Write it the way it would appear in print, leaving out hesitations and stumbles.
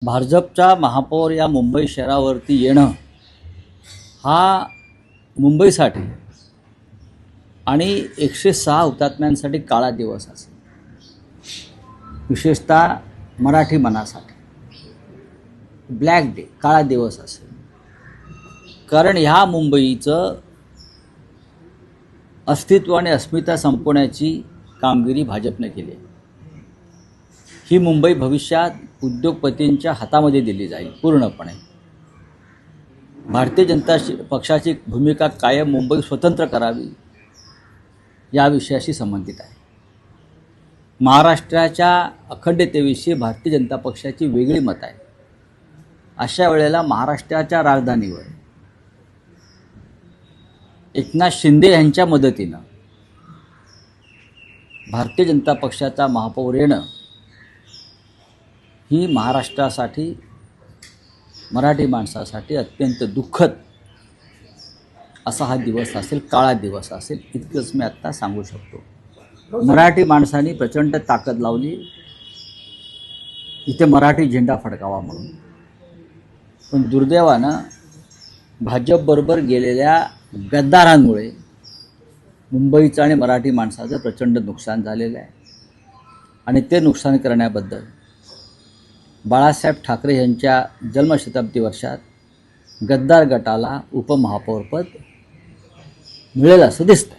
भाजपचा महापौर या मुंबई शहरावरती येणं हा मुंबईसाठी आणि 106 हुतात्म्यांसाठी काळा दिवस असेल, विशेषतः मराठी मनासाठी ब्लॅक डे, काळा दिवस असेल. कारण ह्या मुंबईचं अस्तित्व आणि अस्मिता संपवण्याची कामगिरी भाजपने केली आहे. ही मुंबई भविष्यात उद्योगपतींच्या हातामध्ये दिली जाईल पूर्णपणे. भारतीय जनता पक्षाची भूमिका कायम मुंबई स्वतंत्र करावी या विषयाशी संबंधित आहे. महाराष्ट्राच्या अखंडतेविषयी भारतीय जनता पक्षाची वेगळी मत आहे. अशा वेळेला महाराष्ट्राच्या राजधानीवर एकनाथ शिंदे यांच्या मदतीनं भारतीय जनता पक्षाचा महापौर येणं ही महाराष्ट्रासाठी, मराठी माणसासाठी अत्यंत दुःखद असा हा दिवस असेल, काळा दिवस असेल, इतकंच मी आत्ता सांगू शकतो. मराठी माणसांनी प्रचंड ताकद लावली इथे मराठी झेंडा फडकावा म्हणून, पण दुर्दैवानं भाजपबरोबर गेलेल्या गद्दारांमुळे मुंबईचं आणि मराठी माणसाचं प्रचंड नुकसान झालेलं आहे. आणि ते नुकसान करण्याबद्दल बाळासाहेब ठाकरे यांच्या जन्मशताब्दी वर्षात गद्दार गटाला उपमहापौरपद मिळेल असं दिसतं.